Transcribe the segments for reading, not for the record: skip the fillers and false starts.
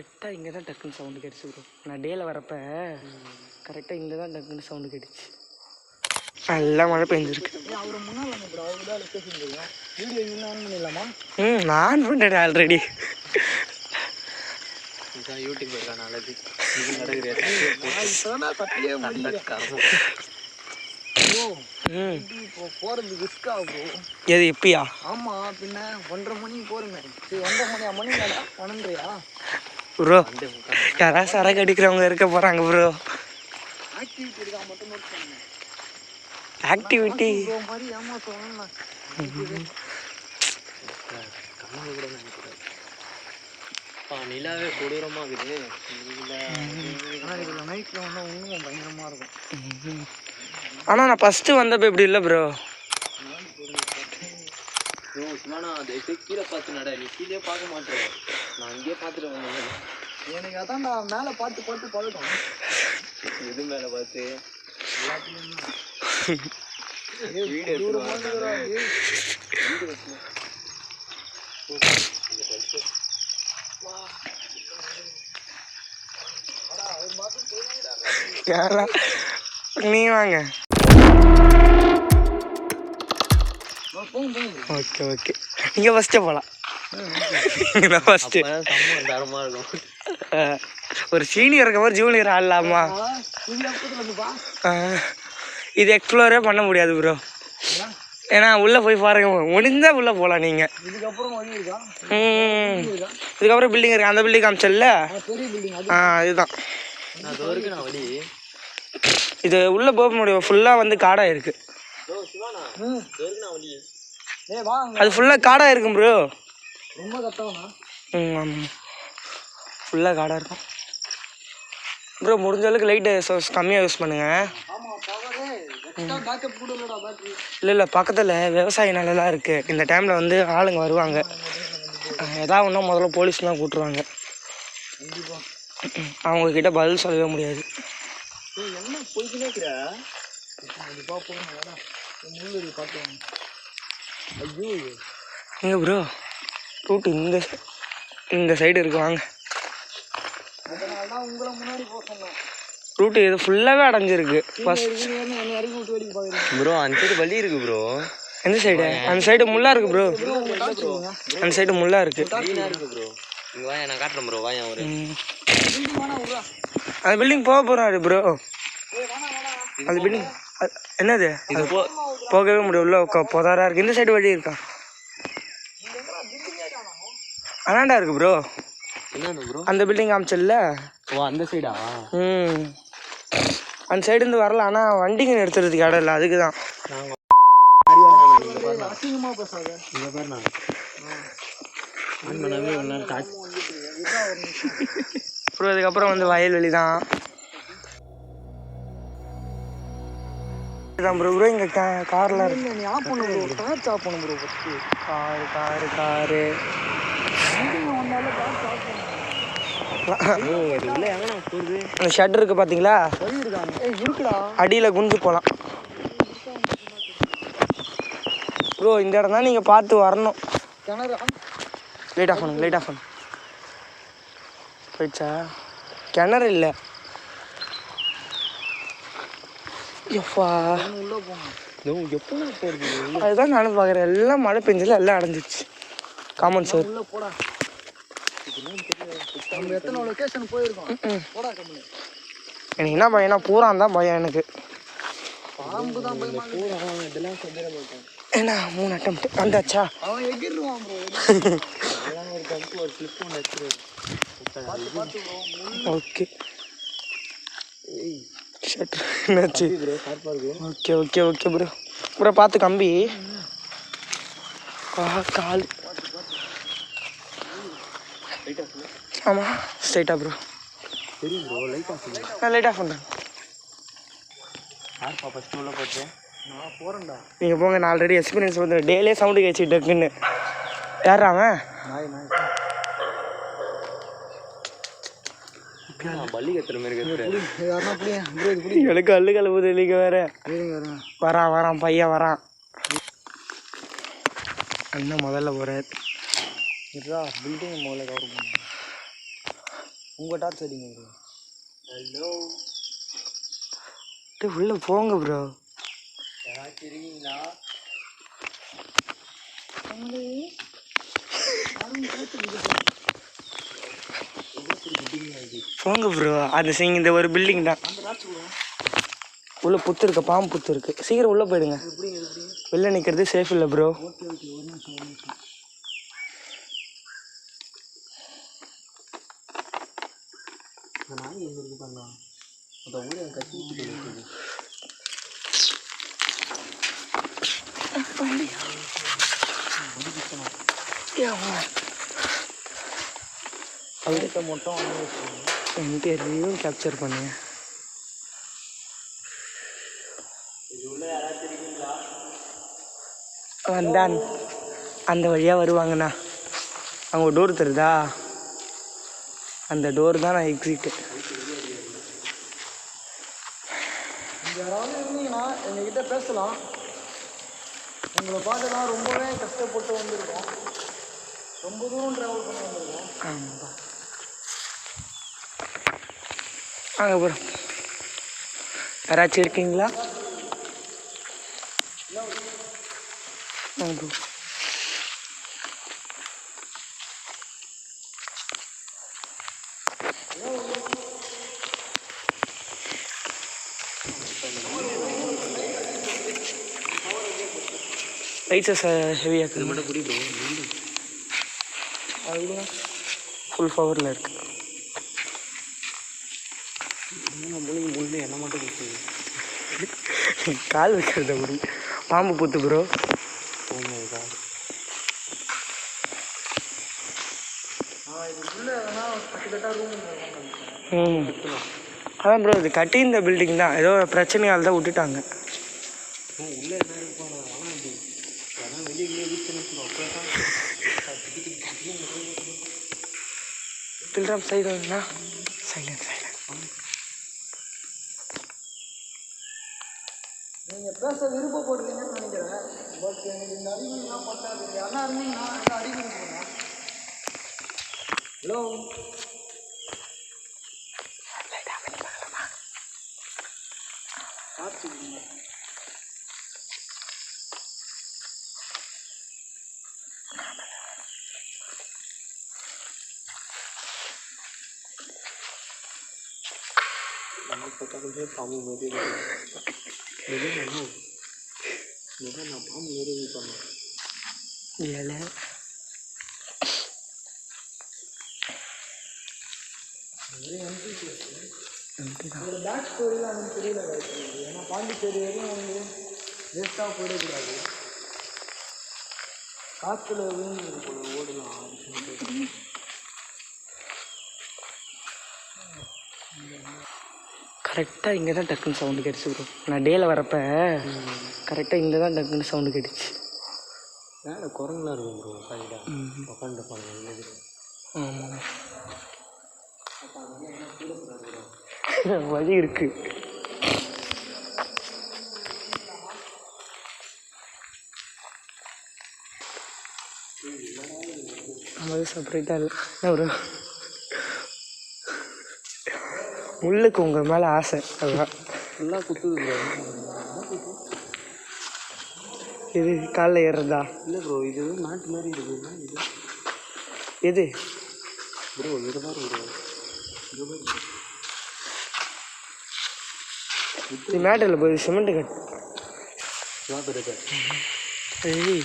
கரெக்டாக இங்கே தான் டக்குன்னு சவுண்டு கேட்டுச்சு ப்ரோ. நான் டேயில் வரப்போ கரெக்டாக இங்கே தான் டக்குன்னு சவுண்டு கேட்டுச்சு. நல்லா மழை பெஞ்சிருக்கு. அவர் முன்னால் ப்ரோ, அவர் தான் லொக்கேஷன் தெரியும். வீடியோ இன்னும் ஆன் பண்ணிடலாமா? நான் பண்ணிட்டேன் ஆல்ரெடி. இதுதான் யூடியூப் இருக்கா நல்லது. இது நடக்குது பட்டியே இப்போ போகிறது ரிஸ்கா ப்ரோ. எது எப்பயா? ஆமாம், பின்ன 1:30 மணிக்கு போகிறோமே. சரி 1:30 மணி வேணா 12:30 ப்ரோ. யாராவது சரக்கு அடிக்கிறவங்க இருக்க போகிறாங்க ப்ரோ. ஆக்டிவிட்டி இருக்கா மட்டும் நோட் பண்ணுங்க. ஆக்டிவிட்டி மாதிரி ஏமாத்தணும். நிலாவே கொடூரமாக இருக்குது. ஆனால் இதில் நைட்டில் வந்தால் இன்னும் பயங்கரமாக இருக்கும். ஆனால் நான் ஃபஸ்ட்டு வந்தப்போ இப்படி இல்லை ப்ரோ. ப்ரோ சும்மா அதை கீழே பார்த்து நட, நீ கீழே பார்க்க மாட்டேன். நான் இங்கேயே பார்த்துட்டு வந்தேன். எனக்கு அதான் நான் மேலே பார்த்து பார்த்து பழக்கம். எது மேலே பார்த்து நீ வாங்க. ஓகே ஓகே, நீங்கள் ஃபஸ்ட்டே போகலாம். ஃபஸ்ட்டு தரமாக இருக்கும். ஒரு சீனியர் இருக்க மாதிரி ஜூனியர் ஆடலாமா? இது எக்ஸ்ப்ளோரே பண்ண முடியாது ப்ரோ. ஏன்னா உள்ளே போய் பாருங்க, முடிஞ்சால் உள்ளே போகலாம் நீங்கள். இதுக்கப்புறம் பில்டிங் இருக்குது. அந்த பில்டிங் காமிச்சல்ல, இதுதான். இது உள்ளே போக முடியும். ஃபுல்லாக வந்து காடாக இருக்குது. அது ஃபுல்லாக காடாக இருக்கும் ப்ரோ. ஆமாம், ஃபுல்லாக காடாக இருக்கும் ப்ரோ. முடிஞ்ச அளவுக்கு லைட்டு சோர்ஸ் கம்மியாக யூஸ் பண்ணுங்கள். இல்லை பக்கத்தில் விவசாய நிலலாம் இருக்குது. இந்த டைமில் வந்து ஆளுங்க வருவாங்க. எதாவது ஒன்றா முதல்ல போலீஸ்லாம் கூட்டுருவாங்க. அவங்கக்கிட்ட பதில் சொல்லவே முடியாது. எங்கே ப்ரோ ரூட்டு? இந்த சைடு இருக்கு, வாங்க. ரூட்டு இது ஃபுல்லாகவே அடைஞ்சிருக்கு. ஃபஸ்ட் ப்ரோ அந்த சைடு வழி இருக்கு ப்ரோ. எந்த சைடு? அந்த சைடு முள்ளா இருக்கு ப்ரோ. அந்த சைடு முள்ளா இருக்கு ப்ரோ. இங்கே வாங்க, நான் காட்டுறேன் ப்ரோ. வாங்க ஒரு அந்த பில்டிங் போக போகிறாரு ப்ரோ. அந்த பில்டிங் என்னது? அது போகவே முடியும். உள்ள புதாரா இருக்கு. இந்த சைடு வழி இருக்கா? அண்ணாண்டா இருக்கு ப்ரோ. என்ன ப்ரோ? அந்த பில்டிங் காமிச்சல்ல. ஓ அந்த சைடா? அந்த சைடு இருந்து வரல. ஆனால் வண்டிங்க நிறுத்துறதுக்கு இடம் இல்லை, அதுக்கு தான். ப்ரோ இதுக்கப்புறம் வந்து வயல்வெளி தான் ப்ரோ. ப்ரோ இங்கே கார்லாம் இருக்கு. நீ ஆஃப் பண்ணு ப்ரோ. டார்ச் ஆஃப் பண்ணு ப்ரோ. ஃபஸ்ட்டு காரு அந்த ஷட்டர் இருக்கு பார்த்தீங்களா? அடியில் குஞ்சு போகலாம் ப்ரோ. இந்த இடம் தான் நீங்கள் பார்த்து வரணும். லைட் ஆஃப் பண்ணுங்க, லைட் ஆஃப் பண்ணு. போயிடுச்சா? கிணறு இல்லை. எப்பா அதுதான் நானும் பார்க்குறேன். எல்லாம் மழை பெஞ்சதில் எல்லாம் அடைஞ்சிச்சு. காமன் சார் எனக்கு என்ன பயம்னா பூரான் தான் பயம் எனக்கு. ஏன்னா 3 அட்டம் வந்தாச்சா? ஓகே என்னாச்சு? Okay okay okay bro. Bro பார்த்து கம்பி. கால் ஆமாம் ஸ்ட்ரைட்டாக ப்ரோ. நான் லைட் ஆஃப் பண்ணுறேன். நீங்கள் போங்க, நான் ஆல்ரெடி எக்ஸ்பீரியன்ஸ் வந்து டேலே சவுண்டு கேச்சுட்டு இருக்குன்னு. யாரா அவன்? எனக்கு அள்ளு கலப்புது இல்லைங்க. வேற வரான் பையன் வரான். அண்ணன் முதல்ல போகிறார். பில்டிங் முதல்ல கவர் பண்ண உங்கள் டார்ச் அடிங்க ப்ரோ. ஹலோ உள்ளே போங்க ப்ரோ. யாராச்சும் இருக்கீங்களா? போங்க ப்ரோ. அது இந்த ஒரு பில்டிங் தான். உள்ள புத்து இருக்கு, பாம்பு புத்து இருக்கு. சீக்கிரம் உள்ளே போயிடுங்க. வெளில நிற்கிறது சேஃப் இல்லை ப்ரோ. ஓகே ஓகே, ஒரு நிமிஷம். நாய் எங்கே இருக்கு பண்ணலாம்? அந்த ஊரை கட்டி வச்சுட்டு அவர்கிட்ட மட்டும் இன்டர்வியூ கேப்சர் பண்ணுங்க. வந்தான் அந்த வழியாக வருவாங்கண்ணா. அங்கே ஒரு டோர் தருதா, அந்த டோர் தான் நான் எக்ஸிட்டு. யாராவது இருந்தீங்கன்னா எங்ககிட்ட பேசலாம். உங்களை பார்த்துலாம் ரொம்பவே கஷ்டப்பட்டு வந்திருக்கோம். ரொம்ப தூரம் ட்ராவல் பண்ணி வந்திருக்கோம். ஆமாப்பா. வாங்க ப்ரோ. யாராச்சும் இருக்கீங்களா? வாங்க ப்ரோ. லைட்ஸஸ் ஹெவியாக இருக்குது. மட்டும் புரியுது. அது ஃபுல் பவரில் இருக்குது. முள்ளு என்ன மட்டும் கொடுக்குது. கால் வைக்கிறத ஒரு பாம்பு புத்து ப்ரோ. அதான் ப்ரோ, இது கட்டி இந்த பில்டிங் தான் ஏதோ பிரச்சனையால் தான் விட்டுட்டாங்க. உள்ளே என்ன இருப்பாங்க. ஆனால் வெளியே யூஸ் பண்ணி பில்ட்ராம் சைடுனா சைலண்ட். நீங்கள் பேச விருப்பப்படுறீங்கன்னு நினைக்கிறேன். பட் எனக்கு இந்த அறிகுறிலாம் பத்தாது. யாரா இருந்தீங்கன்னா எனக்கு அறிகுறி கொடுங்க. ஹலோ பார்த்துக்கீங்க. பாம்பு மாதிரி நான் பாம்பு மாரி பண்ணேன். ஏழை ஒரு பேக் ஸ்டோரியில் எனக்கு தெரியல கிடையாது. ஏன்னா பாண்டிச்சேரி வரையும் வந்து வேஸ்ட்டாக போயிடக்கூடாது. காற்றுல விழுந்து போல ஓடலாம். கரெக்டாக இங்கே தான் டக்குன்னு சவுண்டு கேட்டுச்சு ப்ரோ. நான் டேயில் வரப்போ கரெக்டாக இங்கே தான் டக்குன்னு சவுண்டு கேட்டுச்சு. மேலே குரங்குலாம் இருக்கும் ப்ரோ. சைடாக உட்காந்துருப்பாங்க. ஆமாம், வழி இருக்கு. நம்ம செப்பரேட்டாக இல்லை ஒரு முள்ளுக்கு உங்கள் மேலே ஆசை. அதுதான் ஃபுல்லாக குத்துது. இது காலில் ஏறுறதா? இல்லை ப்ரோ, இது நாட்டு மாதிரி இருக்குதுன்னா இது எது ப்ரோ? இதுதான் ப்ரோ. இது மேட்டரில் போய் சிமெண்ட்டு கட்டு. ஏய்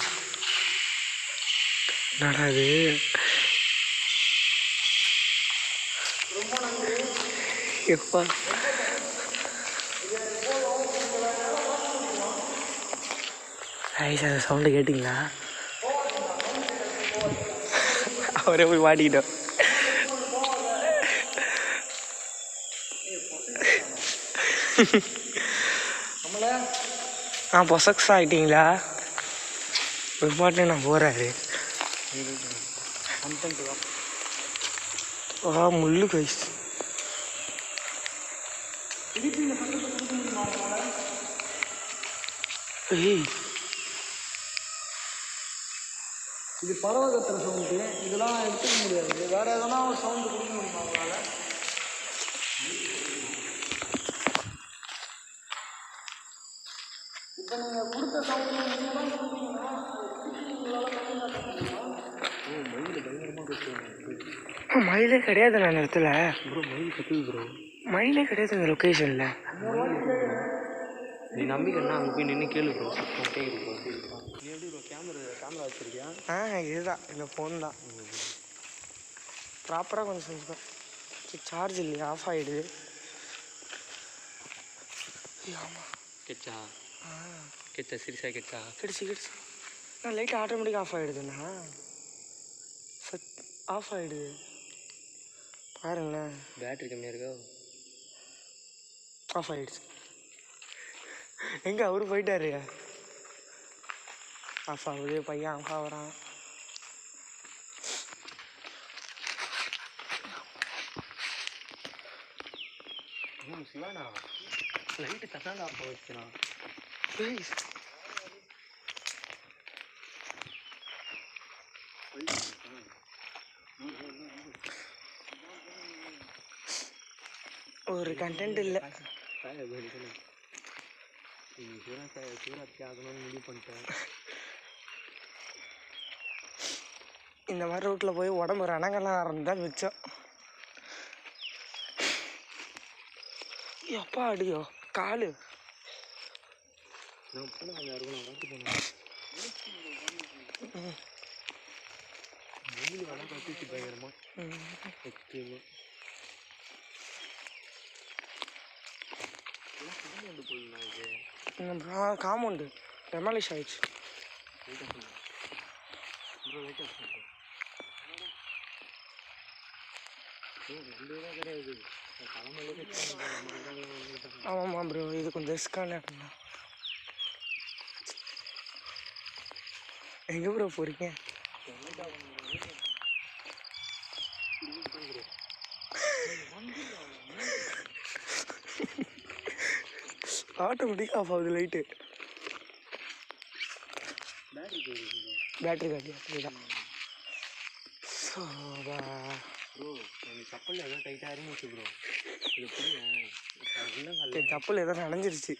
என்னடா இது? எப்பா ஐஸ் அந்த சவுண்டு கேட்டிங்களா? அவரே போய் மாட்டிக்கிட்டோம். பொசக்ஸ் ஆகிட்டீங்களா? ஒரு மாட்டேன் நான் போகிறாரு. முள்ளு கைஸ். ஏய் இது பறவை கத்துற சவுண்டு. இதெல்லாம் எடுத்துக்க முடியாது. வேறு எதனா ஒரு சவுண்டு கொடுக்க முடியுமா அவங்களால? மயிலே கிடையாது அந்த இடத்துல. ப்ரோ மயில் கத்துது ப்ரோ. மயிலே கிடையாது அந்த லொக்கேஷனில். நீ நம்பிக்கைன்னா அங்கே போய் நின்று கேளு ப்ரோ. சத்தம் கேட்குது ப்ரோ. நீ எப்படி ப்ரோ கேமரா வச்சுருக்கியா? இதுதான் இந்த ஃபோன் தான். ப்ராப்பராக கொஞ்சம் செஞ்சுப்பேன். சார்ஜ் இல்லையா, ஆஃப் ஆகிடுது. ஆமாம் கெச்சா சீரியஸாக கெச்சா கிடச்சி நான் லைட் ஆட்டோமேட்டிக்காக ஆஃப் ஆகிடுதுண்ணா. ஆஃப் ஆகிடுது பாருங்களேன். பேட்ரி கம்மியாக இருக்கா? ஆஃப் ஆகிடுச்சு. எங்கே அவரு போயிட்டாரு? ஆஃப் ஆகுது, பையன் ஆஃப் ஆகுறான். சிவானா லைட்டு தட்டாங்க ஆஃப் வச்சுக்கிறான். ஒரு கண்டென்ட் இல்லை. சிவராத்திரி ஆகணும்னு முடிவு பண்ணிட்டேன். இந்த மாதிரி ரோட்டில் போய் உடம்பு ரணங்கள்லாம் இருந்தால் மிச்சம். எப்பா அடியோ காலு. நான் போனேன் அந்த அருகே பார்த்து போனேன். வெயில் வேணா கத்திச்சு பயங்கரமா எக்ஸ்ட்ரீமா. காம்பவுண்டு போயிருந்தா இது காம்பவுண்டு டெமாலிஷ் ஆயிடுச்சு. கிடையாது. ஆமாம்மா ப்ரோ, இது கொஞ்சம் ரிஸ்கான இடம் தான். எங்கே ப்ரோ போகிறீங்க? ஆட்டோமேட்டிக்காக ஆஃப் ஆகுது லைட்டு. பேட்ரி கார்டு அப்படிதான். ஸோ ப்ரோ எனக்கு கப்பலில் எதோ டைட்டாக இருந்துச்சு ப்ரோ. இது செப்பல் ஏதோ நனைஞ்சிருச்சு.